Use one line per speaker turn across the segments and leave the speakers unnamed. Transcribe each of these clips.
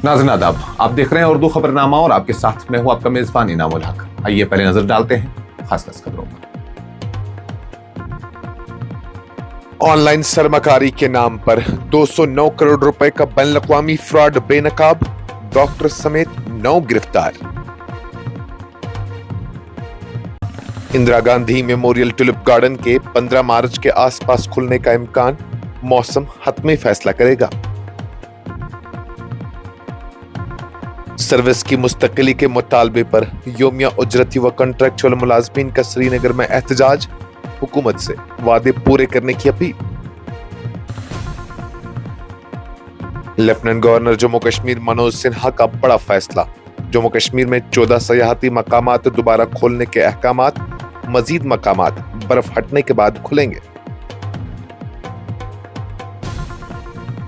नाज़रीन आदाब, आप देख रहे हैं उर्दू खबरनामा और आपके साथ मैं हूं आपका मेजबान इनामुल हक। आइए पहले नजर डालते हैं खास खबरों पर।
ऑनलाइन सरमाकारी के नाम पर 209 करोड़ रुपए का बैनुल-अक़वामी फ्रॉड, बेनकाब डॉक्टर समेत 9 गिरफ्तार। Indira Gandhi memorial tulip garden के 15 मार्च के आसपास खुलने का इम्कान, मौसम हतमी फैसला करेगा। सर्विस की मुस्तकिली के मुतालबे पर योमिया उजरती व कॉन्ट्रैक्चुअल मुलाजमीन का श्रीनगर में एहतजाज, हुकूमत से वादे पूरे करने की appeal. Lieutenant governor Jammu Kashmir Manoj Sinha का बड़ा फैसला, जम्मू कश्मीर में 14 सयाहती मकामात दोबारा खोलने के अहकामात, मजीद मकामात बर्फ हटने के बाद खुलेंगे।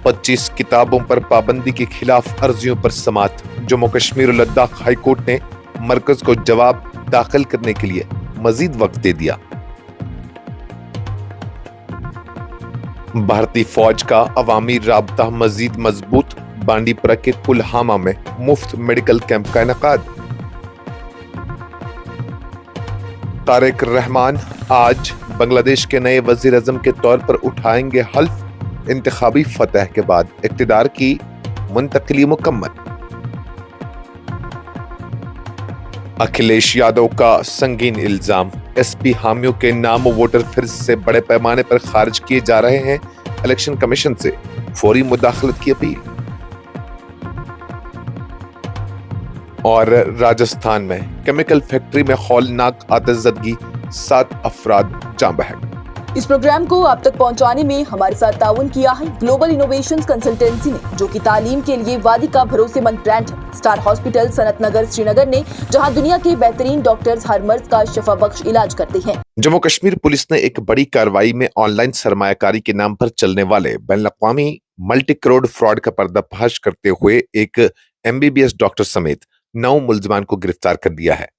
25 किताबों पर पाबंदी के खिलाफ अर्जियों पर समाअत, जम्मू कश्मीर और लद्दाख हाई कोर्ट ने मरकज को जवाब दाखिल करने के लिए मजीद वक्त दे दिया। भारतीय फौज का अवामी राबता मजीद मजबूत, बांडीपुरा के कुलहामा में मुफ्त मेडिकल कैंप का इनेकाद। तारिक रहमान आज बांग्लादेश के नए वजीर आजम के तौर पर उठाएंगे हल्फ, इंतखाबी फतह के बाद इक्तिदार की मुंतकिली मुकम्मल। अखिलेश यादव का संगीन इल्जाम, एसपी हामियों के नाम वोटर फिरस्त से बड़े पैमाने पर खारिज किए जा रहे हैं, इलेक्शन कमीशन से फौरी मुदाखलत की अपील। और राजस्थान में केमिकल फैक्ट्री में हौलनाक आतिशज़दगी, 7 अफराद जान बहक।
इस प्रोग्राम को आप तक पहुंचाने में हमारे साथ ताउन किया है ग्लोबल इनोवेशंस कंसल्टेंसी ने, जो कि तालीम के लिए वादी का भरोसेमंद ब्रांड है। स्टार हॉस्पिटल सनत नगर श्रीनगर ने, जहां दुनिया के बेहतरीन डॉक्टर्स हर मर्ज का शफा बख्श इलाज करते हैं।
जम्मू कश्मीर पुलिस ने एक बड़ी कार्रवाई में ऑनलाइन सरमायाकारी के नाम पर चलने वाले बैनुल-अक़वामी मल्टी करोड़ फ्रॉड का पर्दाफाश करते हुए एक MBBS डॉक्टर समेत 9 मुल्जिमान को गिरफ्तार कर लिया है।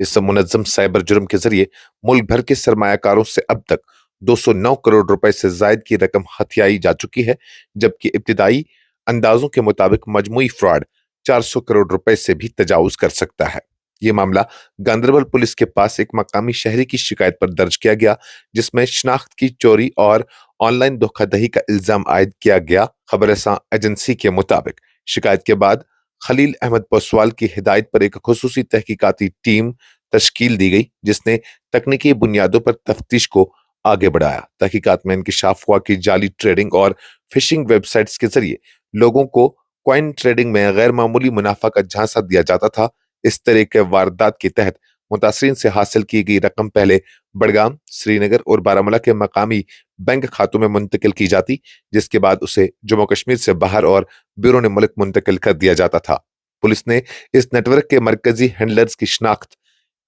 इस मुनज्जम साइबर जुर्म के जरिए मुल्क भर के सरमायाकारों से अब तक 209 करोड़ रुपए से जायद की रकम हथियाई जा चुकी है, जबकि इब्तिदाई अंदाजों के मुताबिक मजमूई फ्रॉड 400 करोड़ रुपए से भी तजावुज कर सकता है। ये मामला गांदरबल पुलिस के पास एक मकामी शहरी की शिकायत पर दर्ज किया गया, जिसमें शनाख्त की चोरी और ऑनलाइन धोखाधड़ी का इल्जाम आयद किया गया। खबरसां एजेंसी के मुताबिक शिकायत के बाद खलील अहमद पोसवाल की हिदायत पर एक खुसूसी तहकीकाती टीम तश्कील दी गई, जिसने तकनीकी बुनियादों पर तफ्तीश को आगे बढ़ाया। तहकीकात में इंकिशाफ हुआ कि जाली ट्रेडिंग और फिशिंग वेबसाइट्स के जरिए लोगों को कॉइन ट्रेडिंग में गैर मामूली मुनाफा का झांसा दिया जाता था। इस तरह के वारदात के तहत मुतासरीन से हासिल की गई रकम पहले बड़गाम, श्रीनगर और बारामूला के मकामी बैंक खातों में मुंतकिल की जाती, जिसके बाद उसे जम्मू कश्मीर से बाहर और बैरून मुल्क मुंतकिल कर दिया जाता था। पुलिस ने इस नेटवर्क के मरकजी हैंडलर्स की शिनाख्त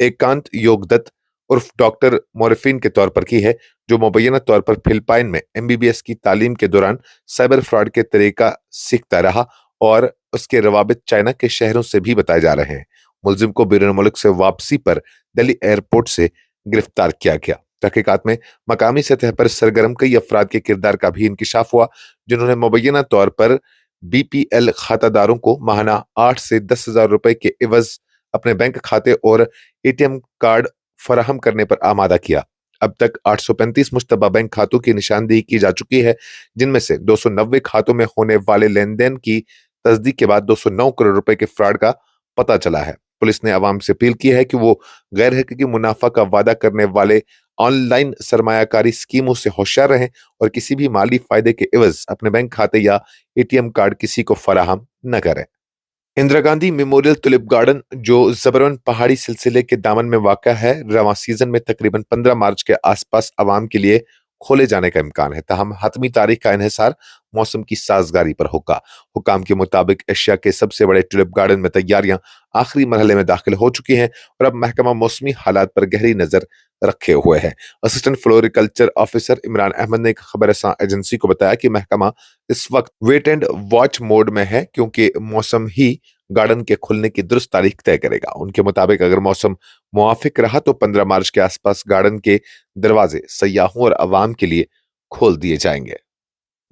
एकांत योगदत्त उर्फ डॉक्टर मोरफिन के तौर पर की है, जो मुबैना तौर पर फिलिपाइन में MBBS की तालीम के दौरान साइबर फ्रॉड के तरीका सीखता रहा और उसके रवाबित चाइना के शहरों से भी बताए जा रहे हैं। मुलजिम को बैरून मुल्क से वापसी पर दिल्ली एयरपोर्ट से गिरफ्तार किया गया। तहकीकात में मकामी सतह पर सरगर्म कई अफराद के किरदार का भी इंकिशाफ हुआ, जिन्होंने मुबैना तौर पर BPL खातादारों को माहाना 8 से 10,000 रुपए के एवज अपने बैंक खाते और ATM कार्ड फराहम करने पर आमादा किया। अब तक 835 मुश्तबा बैंक खातों की निशानदेही की जा चुकी है, जिनमें से 290 खातों में होने वाले लेन देन की तस्दीक के बाद 209 करोड़ रुपए के फ्रॉड का पता चला है। पुलिस ने आवाम से अपील की है कि वो गैर हकीकी मुनाफा का वादा करने वाले ऑनलाइन सरमायाकारी स्कीमों से होशियार रहें और किसी भी माली फायदे के एवज अपने बैंक खाते या ATM कार्ड किसी को फराहम न करें। Indira Gandhi memorial tulip garden, जो जबरन पहाड़ी सिलसिले के दामन में वाक़ा है, रवां सीजन में तकरीबन 15 मार्च के आसपास आवाम के लिए खोले जाने का इम्कान है। ताहम हतमी तारीख का इन्हिसार मौसम की साजगारी पर होगा। हुकाम के मुताबिक एशिया के सबसे बड़े टुलिप गार्डन में तैयारियां आखिरी मरहले में दाखिल हो चुकी हैं और अब महकमा मौसमी हालात पर गहरी नजर रखे हुए हैं। Assistant floriculture officer Imran Ahmad ने एक खबरसां एजेंसी को बताया कि महकमा इस वक्त वेट एंड वॉच मोड में है, क्योंकि मौसम ही गार्डन के खुलने की दुरुस्त तारीख तय करेगा। उनके मुताबिक अगर मौसम मुआफिक रहा तो 15 मार्च के आसपास गार्डन के दरवाजे सयाहों और अवाम के लिए खोल दिए जाएंगे।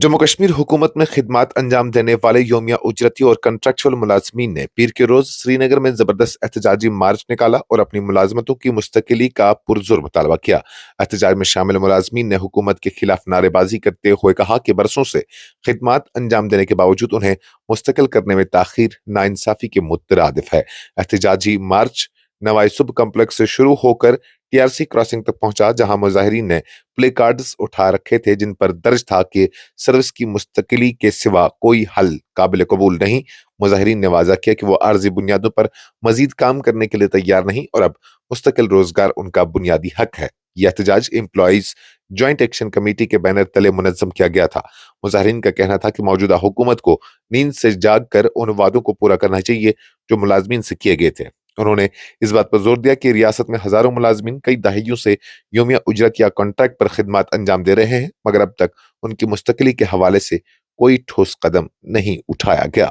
जम्मू कश्मीर हुकूमत में खिदमात अंजाम देने वाले योमिया उजरती और कंट्रैक्चुअल मुलाजमीन ने पीर के रोज श्रीनगर में जबरदस्त एहतजाजी मार्च निकाला और अपनी मुलाजमतों की मुस्तकिली का पुरजोर मुतालबा किया। एहतजाज में शामिल मुलाजमीन ने हुकूमत के खिलाफ नारेबाजी करते हुए कहा कि बरसों से खिदमात अंजाम देने के बावजूद उन्हें मुस्तकिल करने में ताखीर नाइंसाफी के मुतरादिफ है। एहतजाजी मार्च नवाई सुब कम्प्लेक्स से शुरू होकर टीआरसी क्रॉसिंग तक पहुंचा, जहां मुजाहिरीन ने प्ले कार्ड्स उठा रखे थे जिन पर दर्ज था कि सर्विस की मुस्तकिली के सिवा कोई हल काबिल कबूल नहीं। मुजाहिरीन ने वाजा किया कि वो आर्जी बुनियादों पर मजीद काम करने के लिए तैयार नहीं और अब मुस्तकिल रोजगार उनका बुनियादी हक है। यह एहतजाज एम्प्लॉइज ज्वाइंट एक्शन कमेटी के बैनर तले मुनज्जम किया गया था। मुजाहिरीन का कहना था कि मौजूदा हुकूमत को नींद से जाग कर उन वादों को पूरा करना चाहिए जो मुलाजमीन से किए गए थे। उन्होंने इस बात पर जोर दिया कि रियासत में हजारों मुलाजमीन कई दहाइयों से योमिया उजरत या कॉन्ट्रैक्ट पर खिदमत अंजाम दे रहे हैं, मगर अब तक उनकी मुस्तकिली के हवाले से कोई ठोस कदम नहीं उठाया गया।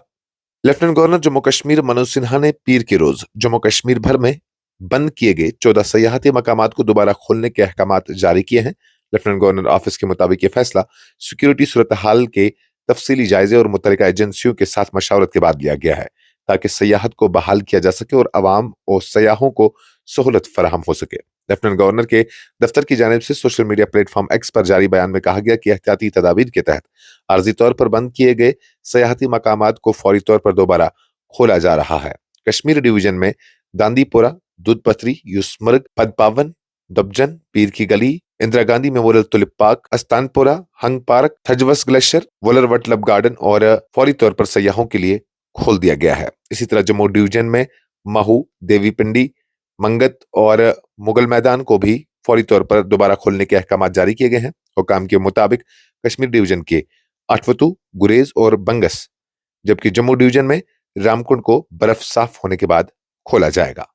लेफ्टिनेंट गवर्नर जम्मू कश्मीर मनोज सिन्हा ने पीर के रोज जम्मू कश्मीर भर में बंद किए गए 14 सयाहती मकामात को दोबारा खोलने के अहकामात जारी किए हैं। लेफ्टिनेंट गवर्नर ऑफिस के मुताबिक ये फैसला सिक्योरिटी सूरत हाल के तफसीली जायजे और मुतल्लिका एजेंसियों के साथ मशावरत के बाद लिया गया है ताकि सयाहत को बहाल किया जा सके और अवाम और सयाहों को सहूलत फराहम हो सके। लेफ्टिनेंट गवर्नर के दफ्तर की जानिब से सोशल मीडिया प्लेटफॉर्म एक्स पर जारी बयान में कहा गया कि एहतियाती तदाबीर के तहत आर्जी तौर पर बंद किए गए सयाहती मकामात को फौरी तौर पर दोबारा खोला जा रहा है। कश्मीर डिवीजन में दांदीपोरा, दूधपथरी, Yusmarg, पदपावन, दबजन, Pir ki Gali, Indira Gandhi memorial tulip park, Astanpura, Hung park, Thajiwas glacier, Wular लब गार्डन और फौरी तौर पर सयाहों के लिए खोल दिया गया है। इसी तरह जम्मू डिवीजन में महू, देवी पिंडी, मंगत और मुगल मैदान को भी फौरी तौर पर दोबारा खोलने के अहकाम जारी किए गए हैं। हुकाम के मुताबिक कश्मीर डिवीजन के आठवतू, गुरेज और बंगस, जबकि जम्मू डिवीजन में रामकुंड को बर्फ साफ होने के बाद खोला जाएगा।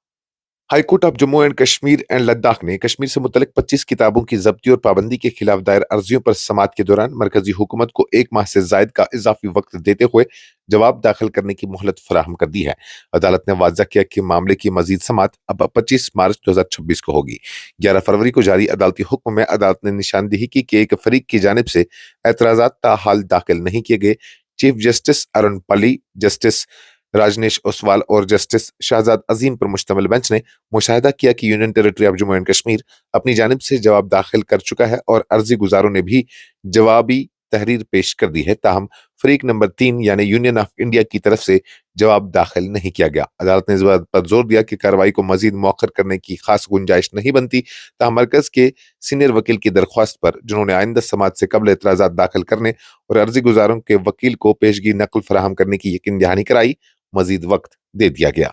High court of Jammu and Kashmir and Ladakh ने कश्मीर से मुतल्लिक 25 किताबों की जब्ती और पाबंदी के खिलाफ दायर अर्जियों पर समाअत के दौरान मरकजी हुकूमत को 1 माह से जायद का इजाफी वक्त देते हुए जवाब दाखिल करने की मोहलत फराहम कर दी है। अदालत ने वाज़ा किया कि मामले की मजीद समाअत अब 25 मार्च 2026 को होगी। 11 फरवरी को जारी अदालती हुक्म में अदालत ने निशानदेही की कि एक फरीक की जानिब से एतराज़ात ताहाल दाखिल नहीं किए गए। चीफ जस्टिस अरुण पली, जस्टिस राजनेश ओसवाल और जस्टिस शहजाद अजीम पर मुश्तमिल बेंच ने मुशाहिदा किया कि union territory of Jammu and Kashmir अपनी जानिब से जवाब दाखिल कर चुका है और अर्जी गुजारों ने भी जवाबी तहरीर पेश कर दी है, ताहम फरीक नंबर 3 यानी यूनियन ऑफ इंडिया की तरफ से जवाब दाखिल नहीं किया गया। अदालत ने इस बात पर जोर दिया कि कार्रवाई को मजीद मौखर करने की खास गुंजाइश नहीं बनती, ताहम मरकज के सीनियर वकील की दरख्वास्त पर, जिन्होंने आइंदा समाअत से कबल एतराज़ात दाखिल करने और अर्जी गुजारों के वकील को पेशगी नकल फराहम करने की यकीन दहानी कराई, मजीद वक्त दे दिया गया।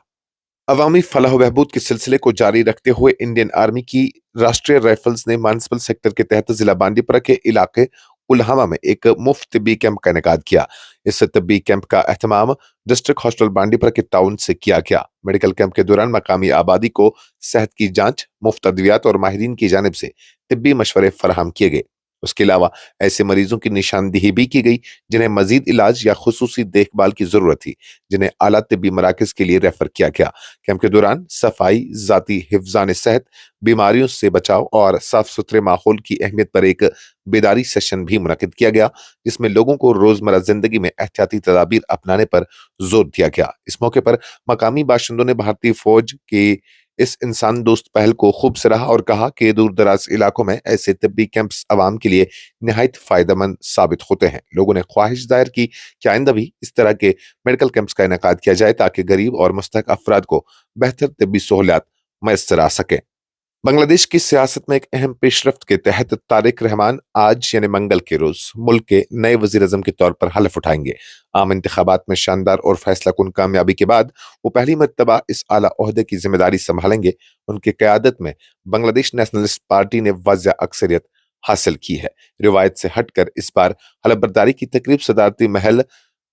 अवामी फलाह बहबूद के सिलसिले को जारी रखते हुए इंडियन आर्मी की राष्ट्रीय राइफल्स ने म्युनिसिपल सेक्टर के तहत जिला बांडीपुरा के इलाके उल्हामा में एक मुफ्त तिब्बी कैंप का इनेकाद किया। इस तिब्बी कैंप का एहतमाम डिस्ट्रिक्ट हॉस्पिटल बांडीपुरा के ताउन से किया गया। मेडिकल कैंप के दौरान मकामी आबादी को सेहत की जांच, मुफ्त अद्वियात और माहिरीन की जानिब से तिब्बी मशवरे फराहम किए गए। उसके अलावा ऐसे मरीजों की निशानदेही भी की गई जिन्हें मजीद इलाज या खुसूसी देखभाल की जरूरत थी, जिन्हें आला तिब्बी मराकज के लिए रेफर किया गया। कैंप के दौरान सफाई, जाती हिफ्जान सेहत, बीमारियों से बचाव और साफ सुथरे माहौल की अहमियत पर एक बेदारी सेशन भी मुनक्किद किया गया, जिसमें लोगों को रोजमर्रा जिंदगी में एहतियाती तदाबीर अपनाने पर जोर दिया गया। इस मौके पर मकामी बाशिंदों ने भारतीय फौज के इस इंसान दोस्त पहल को खूब सराहा और कहा कि दूर दराज इलाकों में ऐसे तिब्बी कैंप्स अवाम के लिए निहायत फायदेमंद साबित होते हैं। लोगों ने ख्वाहिश जाहिर की कि आइंदा भी इस तरह के मेडिकल कैंप्स का इनेकाद किया जाए ताकि गरीब और मुस्तहक अफराद को बेहतर तिब्बी सहूलियात मैसर आ सके। बांग्लादेश की सियासत में एक अहम पेशरफ्त के तहत तारिक रहमान आज यानी मंगल के रोज मुल्क के नए वजीर अजम के तौर पर हलफ उठाएंगे। आम इंतखाबात में शानदार और फैसला कुन कामयाबी के बाद वो पहली मर्तबा इस आला ओहदे की जिम्मेदारी संभालेंगे। उनकी क़यादत में बांग्लादेश नेशनलिस्ट पार्टी ने वाज़िया अक्सरियत हासिल की है। रिवायत से हटकर इस बार हलफ बर्दारी की तकरीब सदारती महल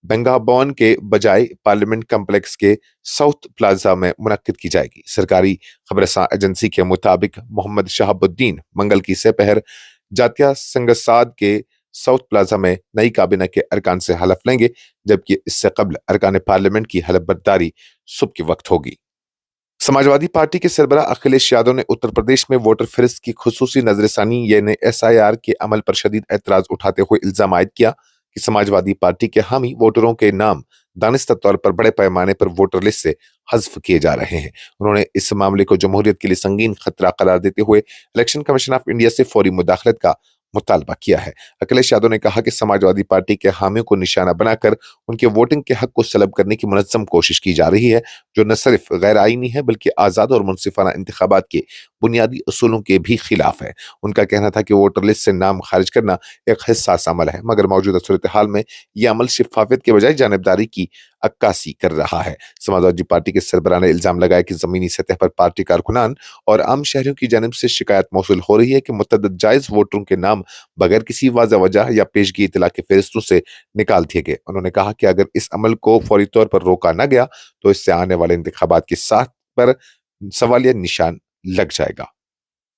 बेंगाबॉन के बजाय पार्लियामेंट कम्प्लेक्स के साउथ प्लाजा में मुनक्किद की जाएगी। सरकारी खबरसां एजेंसी के मुताबिक मोहम्मद शहाबुद्दीन मंगल की सपहर जातिया संगसाद के साउथ प्लाजा में नई काबीना के अरकान से हलफ लेंगे, जबकि इससे कबल अरकान पार्लियामेंट की हलफ बर्दारी सुबह के वक्त होगी। समाजवादी पार्टी के सरबराह अखिलेश यादव ने उत्तर प्रदेश में वोटर फहरिस्त की खुसूसी नजरसानी यानी SIR के अमल पर शदीद एतराज उठाते हुए इल्जाम आयद किया। कि समाजवादी पार्टी के हामी वोटरों के नाम दानिस्ता तौर पर बड़े पैमाने पर वोटर लिस्ट से हज़्फ किए जा रहे हैं। उन्होंने इस मामले को जमहूरियत के लिए संगीन खतरा करार देते हुए इलेक्शन कमीशन ऑफ इंडिया से फौरी मुदाखलत का मुतालबा किया है। अखिलेश यादव ने कहा कि समाजवादी पार्टी के हामियों को निशाना बनाकर उनके वोटिंग के हक को सलब करने की मुनज़्ज़म कोशिश की जा रही है, जो न सिर्फ गैर आईनी है बल्कि आज़ाद और मुनसिफाना इंतखाबात के बुनियादी असूलों के भी खिलाफ है। उनका कहना था कि वोटर लिस्ट से नाम खारिज करना एक हिस्सास अमल है, मगर मौजूदा सूरत हाल में यह अमल शिफाफियत के बजाय जानिबदारी की अक्कासी कर रहा है। समाजवादी पार्टी के सरबराह ने इल्जाम लगाया कि जमीनी सतह पर पार्टी कारकुनान और आम शहरियों की जानिब से शिकायत मौसूल हो रही है कि मुतअद्दिद जायज वोटरों के नाम बगैर किसी वाज़ह वजह या पेशगी इतला के फहरिस्तों से निकाल दिए गए। उन्होंने कहा कि अगर इस अमल को फौरी तौर पर रोका न गया तो इससे आने वाले इंतखाबात की साख पर सवालिया निशान लग जाएगा।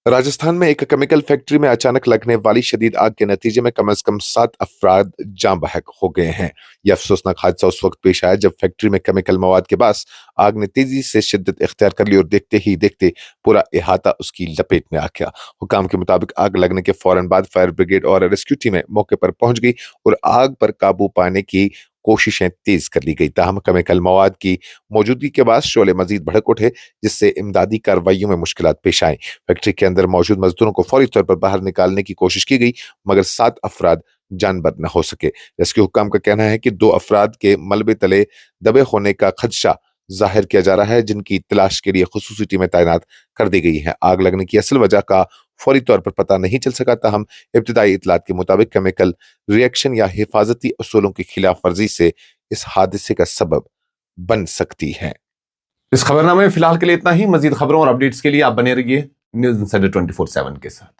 राजस्थान में एक केमिकल फैक्ट्री में अचानक लगने वाली शदीद आग के नतीजे में कम से कम 7 अफराद जाँ बहक हो गए हैं। यह अफसोसनाक हादसा उस वक्त पेश आया जब फैक्ट्री में केमिकल मवाद के पास आग ने तेजी से शिद्दत इख्तियार कर ली और देखते ही देखते पूरा इहाता उसकी लपेट में आ गया। हुकाम के मुताबिक आग लगने के फौरन बाद फायर ब्रिगेड और रेस्क्यू टीमें मौके पर पहुंच गई और आग पर काबू पाने की कोशिशें तेज कर ली गई। ताहम केमिकल मवाद की मौजूदगी के बाद शोले मजीद भड़क उठे, जिससे इमदादी कार्रवाइयों में मुश्किलात पेश आए। फैक्ट्री के अंदर मौजूद मजदूरों को फौरी तौर पर बाहर निकालने की कोशिश की गई, मगर 7 अफराद जानबर न हो सके। रेस्क्यू हुकाम का कहना है कि 2 अफराद के मलबे तले दबे होने का खदशा जाहिर किया जा रहा है, जिनकी तलाश के लिए खुसूसी टीमें तैनात कर दी गई हैं। आग लगने की असल वजह का फौरी तौर पर पता नहीं चल सका, ताहम इब्तिदाई इतलात के मुताबिक केमिकल रिएक्शन या हिफाजती असूलों की खिलाफ वर्जी से इस हादसे का सबब बन सकती है।
इस खबरनामे में फिलहाल के लिए इतना ही। मजीद खबरों और अपडेट्स के लिए आप बने रहिए न्यूज़ इंसाइडर 24/7 के साथ।